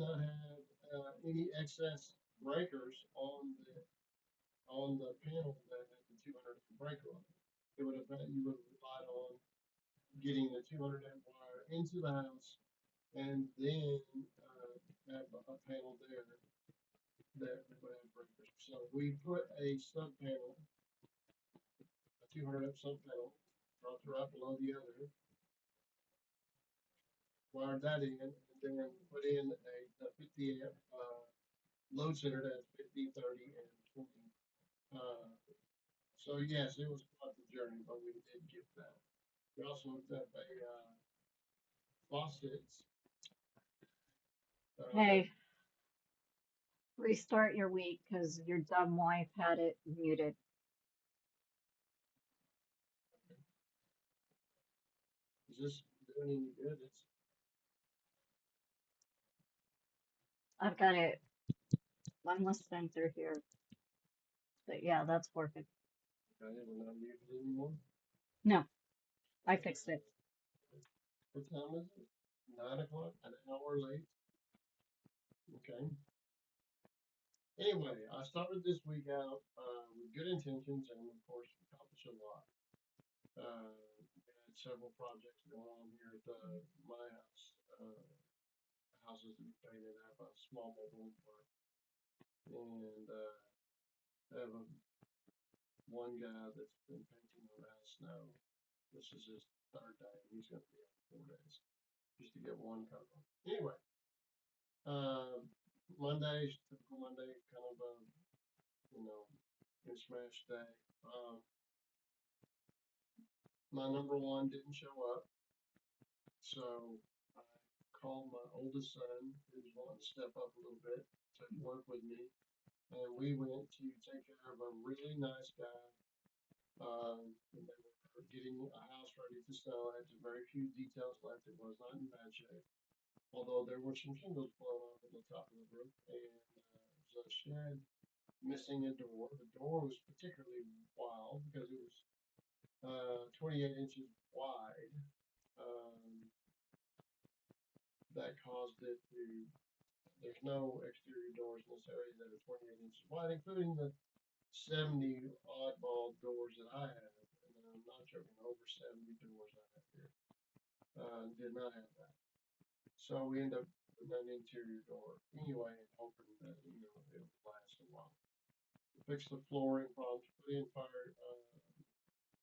not have any excess breakers on the panel that had the 200 amp breaker on it. It would have you would have relied on getting the 200 amp wire into the house and then have a panel there that would have breakers. So we put a sub panel, a 200 amp sub panel, dropped it right below the other, wired that in, and then put in a 50 amp load center that's 50, 30, and 20. Uh, so yes, it was quite the journey, but we did get that. We also hooked up a faucets. Uh, Hey, restart your week because your dumb wife had it muted. is this doing any good? It's I've got it. I'm listening through here. But yeah, that's working. okay. We're not muted anymore. No, I fixed it. What time is it? 9 o'clock. An hour late. Okay. Anyway, I started this week out with good intentions, and of course, accomplished a lot. We had several projects going on here at my house. Houses to be painted. I have a small mobile home park, and I have one guy that's been painting around snow. This is his third day, and he's going to be on 4 days just to get one cover. Anyway, uh, Monday, typical Monday, kind of a you know, smash day. My number one didn't show up, so I called my oldest son, who's wanting to step up a little bit, to work with me, and we went to take care of a really nice guy. And they were getting a house ready to sell. It had very few details left. It was not in bad shape, although there were some shingles blown off at the top of the roof, and there was a shed missing a door. The door was particularly wild because it was 28 inches wide. Um, that caused it to. There's no exterior doors in this area that are 28 inches wide, including the 70 oddball doors that I have. And I'm not joking, over 70 doors I have here. Did not have that. So we end up putting an interior door anyway, and hoping that it would last a while. Fix the flooring problems, put in fire,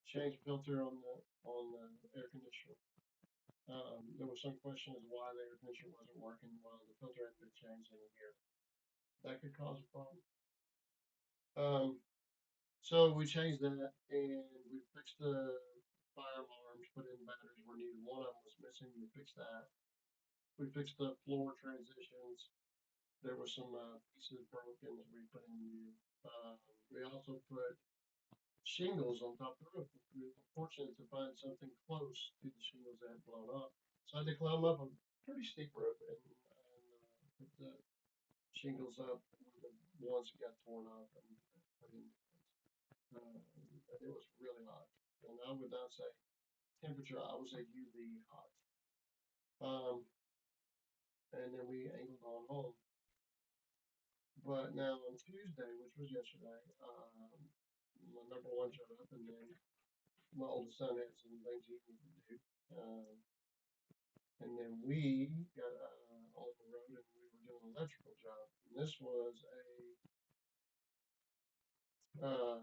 change filter on the air conditioner. There was some question as to why the air conditioner wasn't working while the filter had been changed in a year. That could cause a problem. Um, so we changed that and we fixed the fire alarms, put in batteries where needed. One of them was missing. We fixed that. We fixed the floor transitions. There were some pieces broken that we put in new. We also put shingles on top of the roof. We were fortunate to find something close to the shingles that had blown up. So I had to climb up a pretty steep roof and put the shingles up when the ones that got torn off and put in. And it was really hot. And I would not say temperature, I would say UV hot. Um, and then we angled on home. But now on Tuesday, which was yesterday, my number one showed up, and then my oldest son had some things he needed to do. And then we got on the road and we were doing an electrical job. And this was a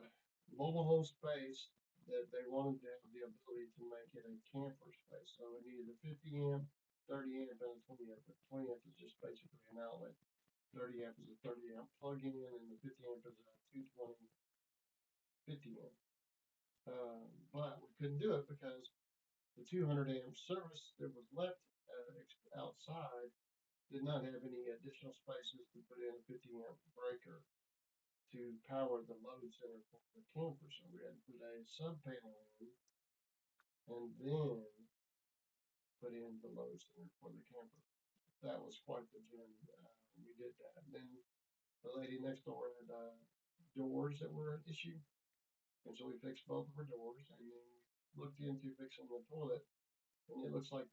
mobile home space that they wanted to have the ability to make it a camper space. So it needed a 50 amp, 30 amp, and a 20 amp. The 20 amp is just basically an outlet. 30 amp is a 30 amp plug-in, and the 50 amp is a 220 50 amp. But we couldn't do it because the 200 amp service that was left outside did not have any additional spaces to put in a 50 amp breaker to power the load center for the camper. So we had to put a sub panel in and then put in the load center for the camper. That was quite the journey. We did that. Then the lady next door had doors that were an issue, and so we fixed both of her doors, and then we looked into fixing the toilet, and it looks like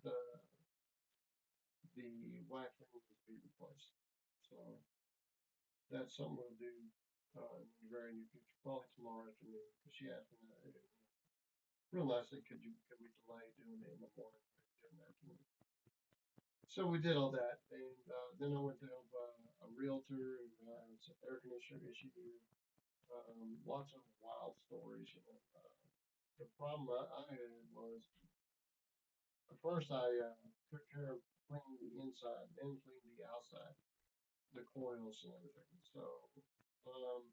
the wax ring needs to be replaced. So that's something we'll do in the very near future, probably tomorrow afternoon. Because she asked me that, real nicely, could we delay doing it in the morning, do it in the afternoon? So we did all that, and then I went to help a realtor and it's an air conditioner issue. Lots of wild stories. You know, the problem I had was at first I took care of cleaning the inside, then cleaned the outside, the coils and everything. So um,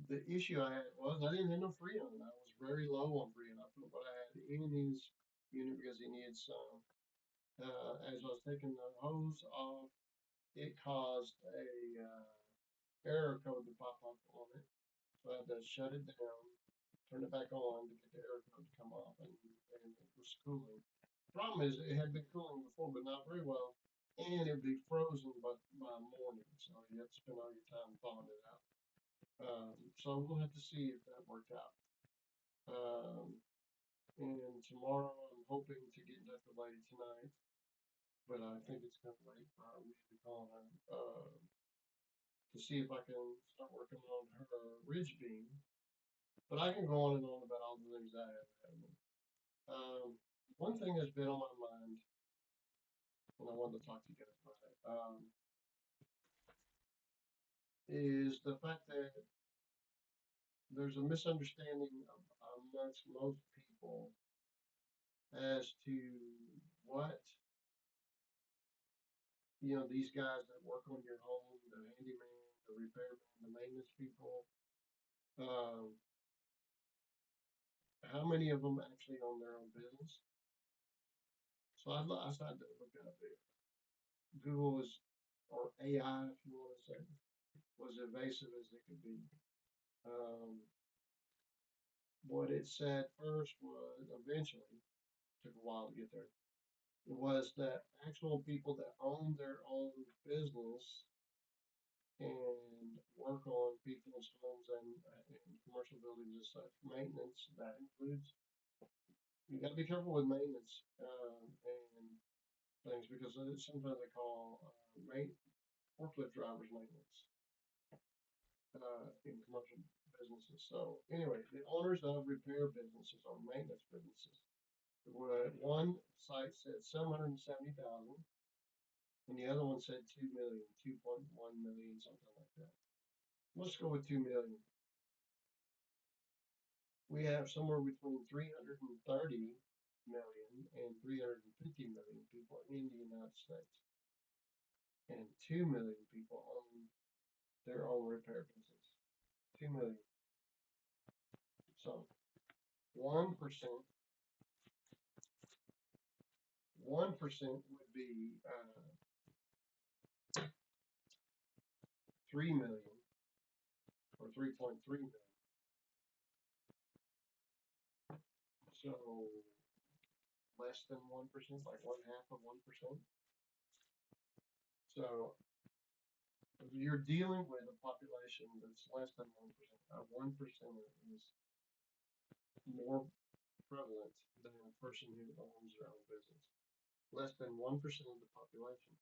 the issue I had was I didn't have no Freon. I was very low on Freon. I put what I had in his unit because he needed some. As I was taking the hose off, it caused a error code to pop up on it. So I had to shut it down, turn it back on to get the error code to come off, and it was cooling. Problem is, it had been cooling before, but not very well, and it would be frozen by morning, so you have to spend all your time thawing it out. So we'll have to see if that worked out. Um, and tomorrow I'm hoping to get in touch with Lady tonight, but I think it's kind of late for her. We should be calling her to see if I can start working on her ridge beam. But I can go on and on about all the things I have happening. One thing that's been on my mind, and I wanted to talk to you guys about it, is the fact that there's a misunderstanding amongst most people as to what, these guys that work on your home, the handyman, the repairman, the maintenance people, um, how many of them actually own their own business? So I started to look up it. Google was, or AI, if you want to say, was evasive as it could be. Um, what it said first was, eventually, took a while to get there, was that actual people that own their own business and work on people's homes and commercial buildings and such, maintenance, that includes, you got to be careful with maintenance and things because sometimes they call forklift drivers maintenance in commercial businesses. So anyway, the owners of repair businesses or maintenance businesses. One site said 770,000, and the other one said 2 million, 2.1 million, something like that. Let's go with 2 million. We have somewhere between 330 million and 350 million people in the United States, and 2 million people own their own repair business. 2 million. So 1%, 1% would be 3 million or 3.3 million. So less than 1%, like 1/2 of 1%. So you're dealing with a population that's less than 1%. 1% is more prevalent than a person who owns their own business. Less than 1% of the population.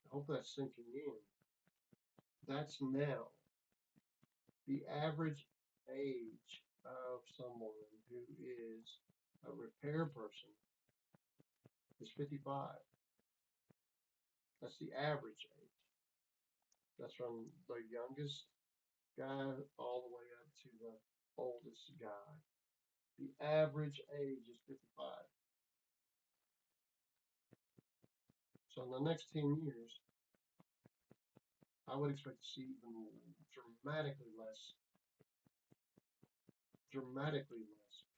I hope that's sinking in. That's now. The average age of someone who is a repair person is 55. That's the average age. That's from the youngest guy all the way up to the oldest guy. The average age is 55. So in the next 10 years, I would expect to see even dramatically less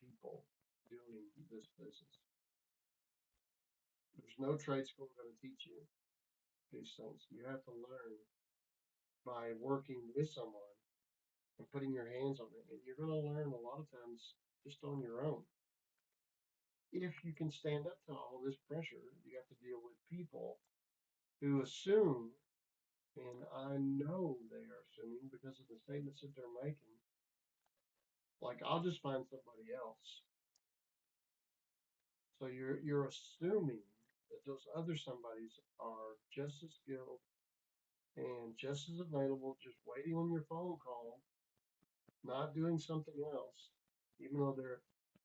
people doing this business. There's no trade school going to teach you these things. You have to learn by working with someone and putting your hands on it. And you're going to learn a lot of times just on your own. If you can stand up to all this pressure, you have to deal with people who assume, and I know they are assuming because of the statements that they're making, like, I'll just find somebody else. So you're assuming that those other somebodies are just as skilled and just as available, just waiting on your phone call, not doing something else, even though they're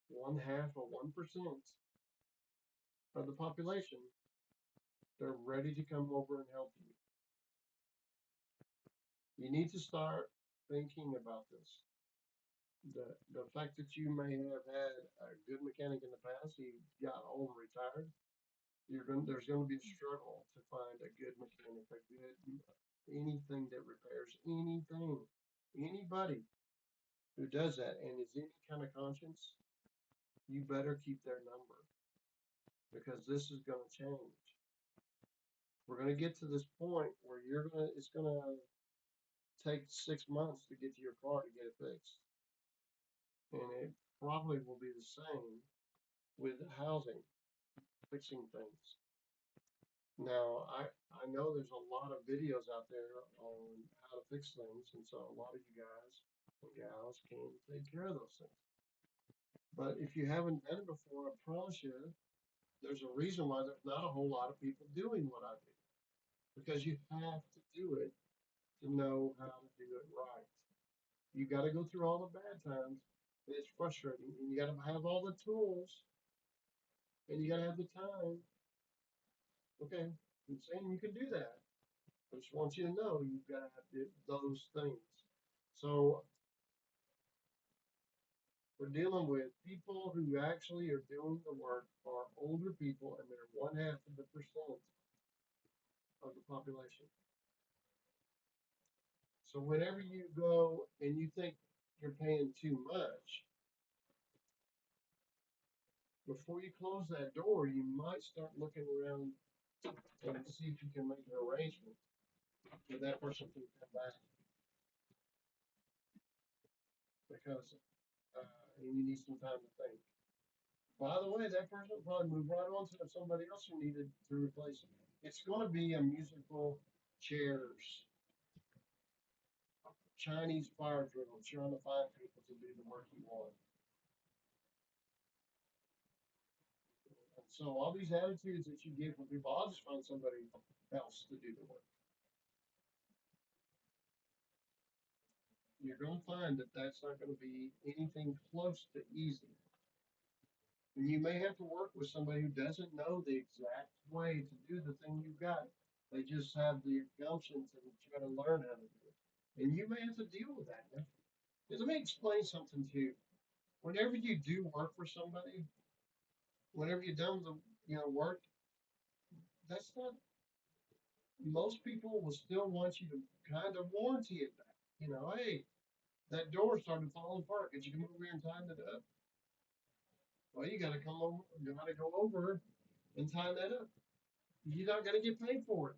1/2 or 1% of the population, they're ready to come over and help you. You need to start thinking about this. The fact that you may have had a good mechanic in the past, he got old and retired, there's gonna be a struggle to find a good mechanic, a good anything that repairs anything. Anybody who does that and is any kind of conscience, you better keep their number because this is gonna change. We're gonna get to this point where it's gonna take 6 months to get to your car to get it fixed. And it probably will be the same with housing, fixing things. Now, I know there's a lot of videos out there on how to fix things, and so a lot of you guys and gals can take care of those things. But if you haven't done it before, I promise you, there's a reason why there's not a whole lot of people doing what I do. Because you have to do it to know how to do it right. You got to go through all the bad times, and it's frustrating, and you got to have all the tools, and you got to have the time. Okay, I'm saying you can do that. I just want you to know you've got to have those things. So we're dealing with people who actually are doing the work are older people, and they're 1/2 of the percent of the population. So whenever you go and you think you're paying too much, before you close that door, you might start looking around and see if you can make an arrangement so that person can come back because and you need some time to think. By the way, that person will probably move right on to somebody else who needed to replace it. It's going to be a musical chairs, Chinese fire drill, trying to find people to do the work you want. And so all these attitudes that you give from people, I'll just find somebody else to do the work. You're going to find that that's not going to be anything close to easy. And you may have to work with somebody who doesn't know the exact way to do the thing you've got. They just have the gumption to try to learn how to do it. And you may have to deal with that. Let me explain something to you. Whenever you do work for somebody, whenever you're done with the work, that's not most people will still want you to kind of warranty it back. Hey, that door started falling apart. Could you come over here and tighten it up? Well, you gotta come over, you gotta go over and tie that up. You're not gonna get paid for it.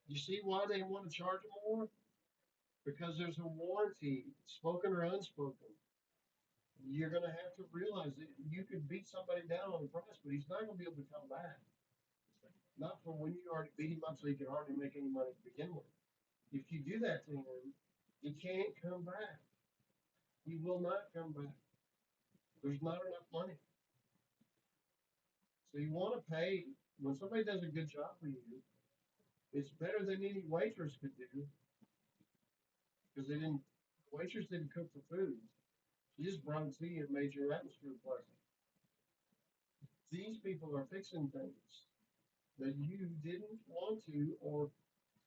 You see why they want to charge more? Because there's a warranty, spoken or unspoken. You're gonna have to realize that you could beat somebody down on the price, but he's not gonna be able to come back. Not from when you already beat him up so he can hardly make any money to begin with. If you do that to him, he can't come back. He will not come back. There's not enough money. So you want to pay when somebody does a good job for you. It's better than any waitress could do because the waitress didn't cook the food. She just brought it to you and made your atmosphere pleasant. These people are fixing things that you didn't want to or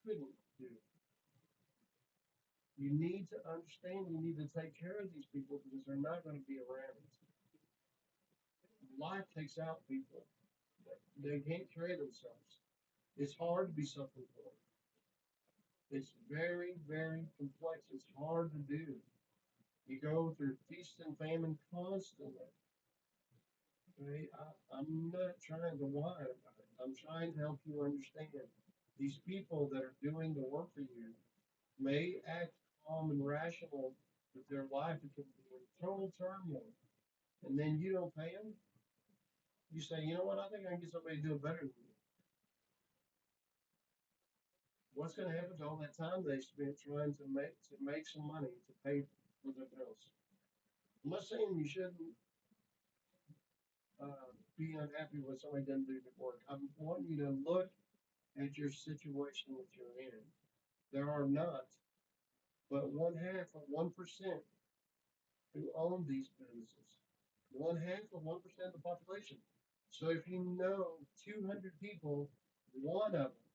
couldn't do. You need to understand you need to take care of these people because they're not going to be around. Life takes out people. They can't carry themselves. It's hard to be self-employed. It's very, very complex. It's hard to do. You go through feast and famine constantly. Okay? I'm not trying to whine about it. I'm trying to help you understand. These people that are doing the work for you may act calm and rational, but their life can be in total turmoil. And then you don't pay them. You say, you know what? I think I can get somebody to do it better than you. What's going to happen to all that time they spent trying to make some money to pay for their bills? I'm not saying you shouldn't be unhappy when somebody doesn't do the work. I want you to look at your situation that you're in. There are not but 1/2 of 1% who own these businesses. 1/2 of 1% of the population. So if you know 200 people, one of them,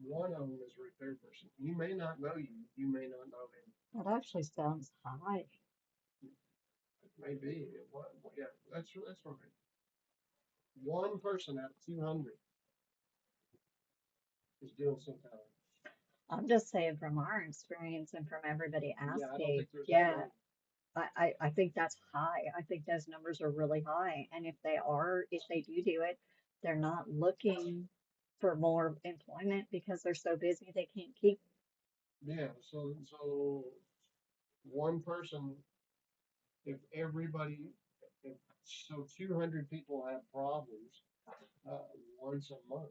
one of them is a repair person. You may not know you, you may not know him. That actually sounds high. Maybe. Yeah, that's right. One person out of 200 is doing some kind of. I'm just saying from our experience and from everybody Yeah, I don't asking, think there's that yeah, many. I think that's high. I think those numbers are really high. And if they do it, they're not looking for more employment because they're so busy they can't keep. Yeah, so one person, if everybody, if so 200 people have problems once a month,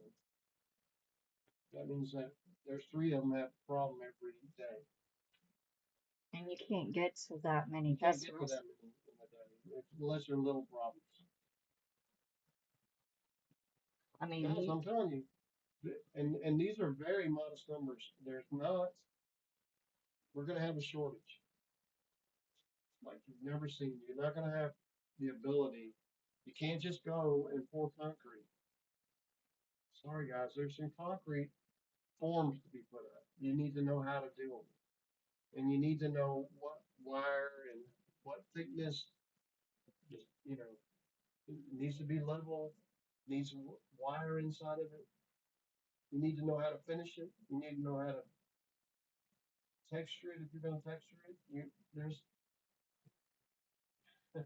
that means that there's three of them have a problem every day. And you can't get to that many You can't get to customers. that many in a day unless they're little problems. I mean, Guys, I'm telling you, and these are very modest numbers. There's not. We're going to have a shortage like you've never seen. You're not going to have the ability. You can't just go and pour concrete. Sorry, guys. There's some concrete forms to be put up. You need to know how to do them, and you need to know what wire and what thickness. Just it needs to be level. Needs some wire inside of it. You need to know how to finish it. You need to know how to texture it if you're going to texture it. There's you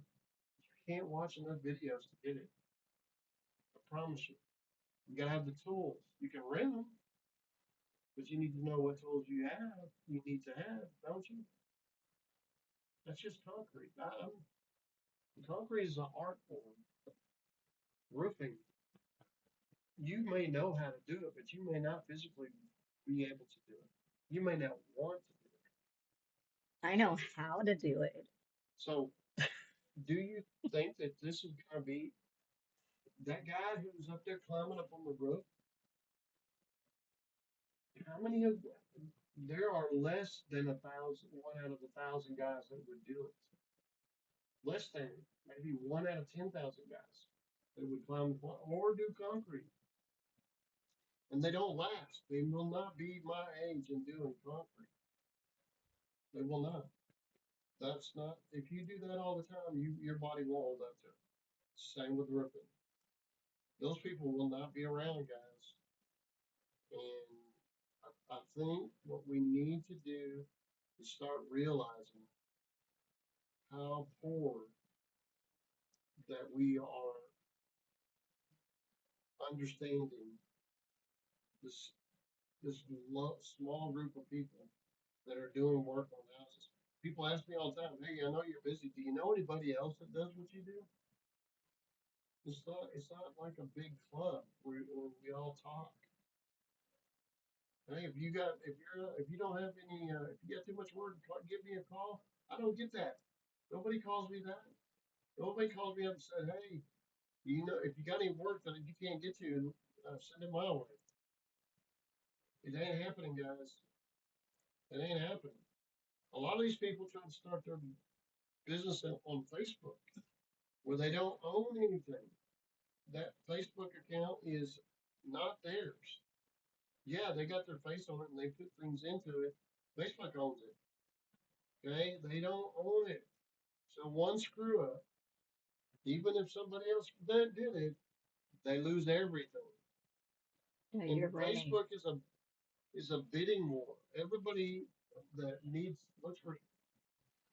can't watch enough videos to get it. I promise you. You gotta have the tools. You can rent them, but you need to know what tools you need to have, don't you? That's just concrete. Concrete is an art form. Roofing, you may know how to do it, but you may not physically be able to do it. You may not want to do it. I know how to do it. So, do you think that this is gonna be that guy who's up there climbing up on the roof? How many of there are less than 1,000, 1 out of 1,000 guys that would do it. Less than maybe 1 out of 10,000 guys that would climb or do concrete. And they don't last. They will not be my age in doing concrete. They will not. That's not, if you do that all the time, your body won't hold up to it. Same with roofing. Those people will not be around, guys. And I think what we need to do is start realizing how poor that we are understanding this small group of people that are doing work on houses. People ask me all the time, "Hey, I know you're busy. Do you know anybody else that does what you do?" It's not like a big club where we all talk. Hey, if you don't have any if you got too much work, give me a call. I don't get that. Nobody calls me that. Nobody calls me up and said, "Hey, if you got any work that you can't get to, send it my way." It ain't happening, guys. It ain't happening. A lot of these people try to start their business on Facebook where they don't own anything. That Facebook account is not theirs. Yeah, they got their face on it and they put things into it. Facebook owns it. Okay, they don't own it. So one screw up, even if somebody else that did it, they lose everything. You know, And you're running. Facebook is a bidding war. Everybody that looks for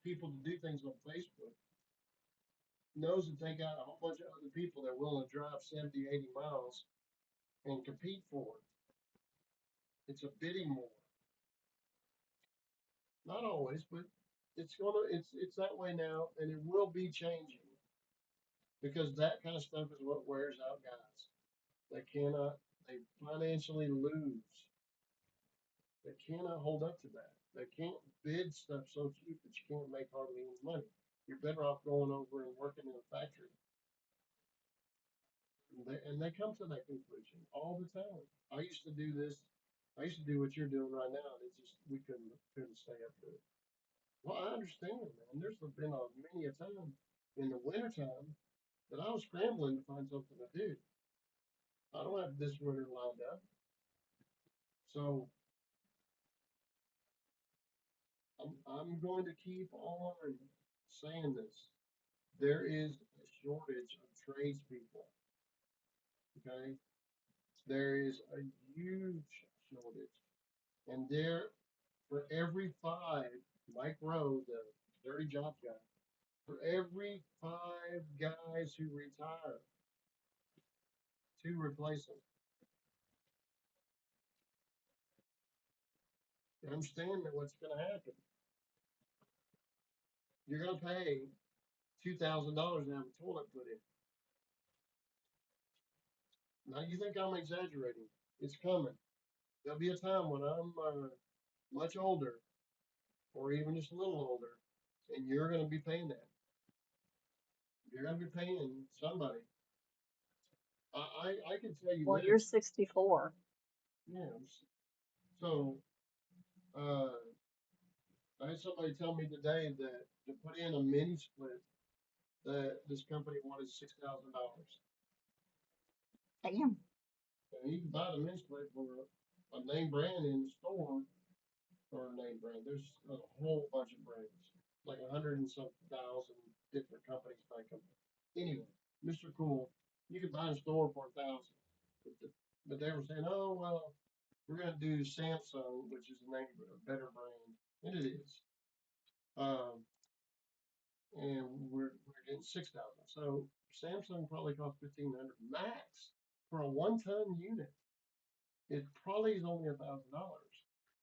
people to do things on Facebook knows that they got a whole bunch of other people that are willing to drive 70, 80 miles and compete for it. It's a bidding war. Not always, but it's that way now, and it will be changing because that kind of stuff is what wears out guys. They financially lose. They cannot hold up to that. They can't bid stuff so cheap that you can't make hardly any money. You're better off going over and working in a factory. And they come to that conclusion all the time. I used to do this. I used to do what you're doing right now. And it's just we couldn't stay up to it. Well, I understand, man. There's been many a time in the wintertime that I was scrambling to find something to do. I don't have this winter lined up, so I'm going to keep on saying this. There is a shortage of tradespeople. Okay, there is a huge shortage, and there for every five, Mike Rowe, the dirty job guy, for every five guys who retire, two replace them. You understand that what's going to happen? You're going to pay $2,000 to have a toilet put in. Now you think I'm exaggerating? It's coming. There'll be a time when I'm much older, or even just a little older, and you're going to be paying that. You're going to be paying somebody. I can tell you Well, you're this. 64. Yeah. So uh, I had somebody tell me today that to put in a mini split, that this company wanted $6,000. Damn. And you can buy the mini split for a name brand in the store, or a name brand. There's a whole bunch of brands, like 100 and some thousand different companies make them. Anyway, Mr. Cool, you can buy in a store for 1,000. But they were saying, oh well, we're gonna do Samsung, which is a name a better brand, and it is. Um, and we're getting 6,000. So Samsung probably costs 1,500 max for a 1 ton unit. It probably is only $1,000,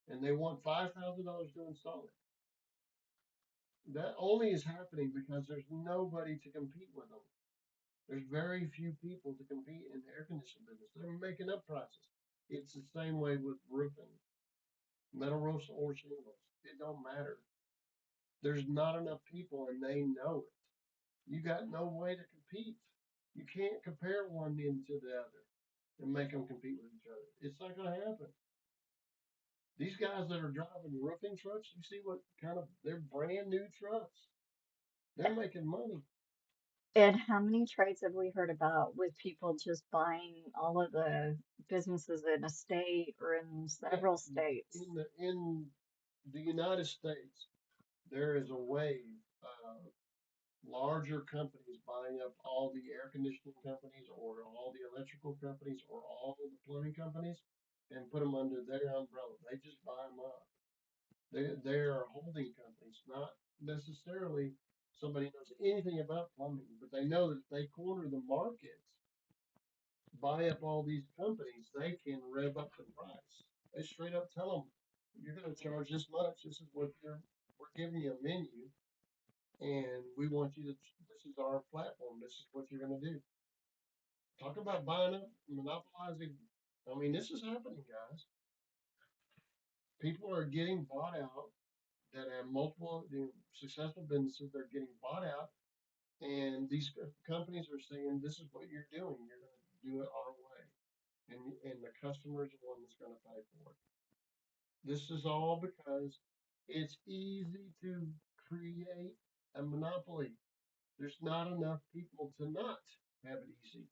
and they want $5,000 to install it. That only is happening because there's nobody to compete with them. There's very few people to compete in the air conditioning business. They're making up prices. It's the same way with roofing, metal roofs or shingles. It don't matter. There's not enough people, and they know it. You got no way to compete. You can't compare one into the other and make them compete with each other. It's not going to happen. These guys that are driving roofing trucks, you see what kind of, they're brand new trucks. They're making money. And how many trades have we heard about with people just buying all of the businesses in a state or in Yeah, several states? in the United States, there is a wave of larger companies buying up all the air conditioning companies or all the electrical companies or all the plumbing companies and put them under their umbrella. They just buy them up. They are holding companies, not necessarily somebody knows anything about plumbing, but they know that if they corner the market, buy up all these companies, they can rev up the price. They straight up tell them, you're going to charge this much. This is what we're giving you a menu, and we want you to. This is our platform. This is what you're going to do. Talk about buying up, monopolizing. I mean, this is happening, guys. People are getting bought out that have multiple successful businesses. They're getting bought out, and these companies are saying, "This is what you're doing. You're going to do it our way." And the customer is the one that's going to pay for it. This is all because it's easy to create a monopoly. There's not enough people to not have it easy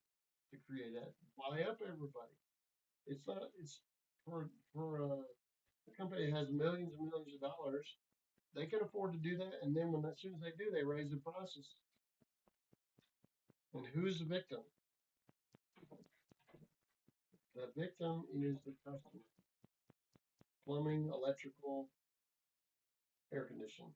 to create that. Buy up everybody. It's not. It's for a company that has millions and millions of dollars. They can afford to do that, and then when as soon as they do, they raise the prices. And who's the victim? The victim is the customer. Plumbing, electrical, air conditioning.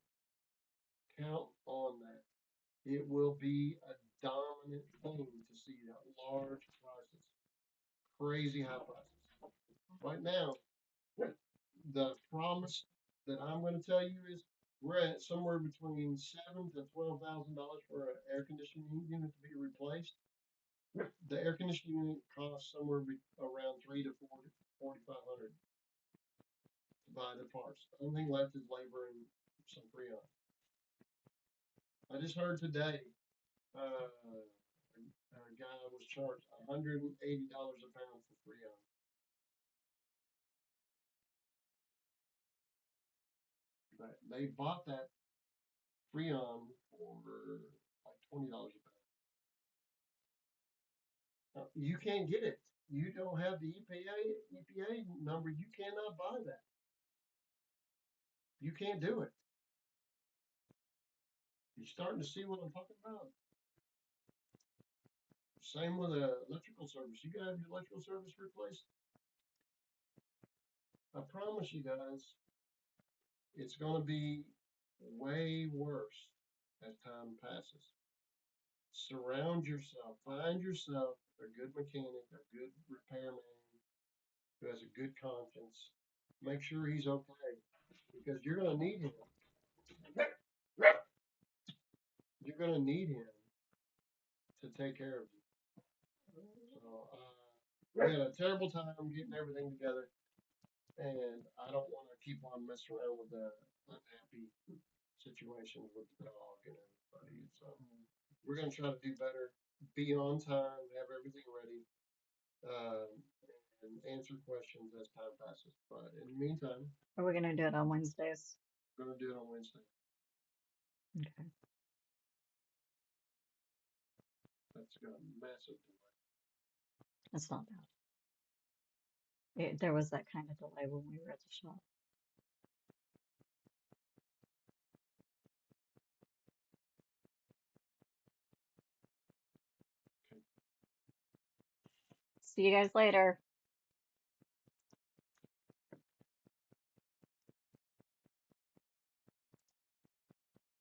Count on that. It will be a dominant thing to see that large prices, crazy high prices. Right now, the promise that I'm going to tell you is we're at somewhere between $7,000 to $12,000 for an air conditioning unit to be replaced. The air conditioning unit costs somewhere around 3 to 4,500 to buy the parts. The only thing left is labor and some freon. I just heard today, a guy was charged $180 a pound for Freon. But they bought that Freon for like $20 a pound. You can't get it. You don't have the EPA number. You cannot buy that. You can't do it. You're starting to see what I'm talking about. Same with electrical service. You gotta have your electrical service replaced. I promise you guys, it's gonna be way worse as time passes. Surround yourself, find yourself a good mechanic, a good repairman who has a good conscience. Make sure he's okay because you're gonna need him. You're gonna need him to take care of you. So we had a terrible time getting everything together, and I don't want to keep on messing around with the unhappy situations with the dog and everybody. So we're gonna try to do better, be on time, have everything ready, um, and answer questions as time passes. But in the meantime, Are we gonna do it on Wednesdays? we're gonna do it on Wednesday. Okay. That's got a massive delay. That's not bad. There was that kind of delay when we were at the shop. Okay. See you guys later.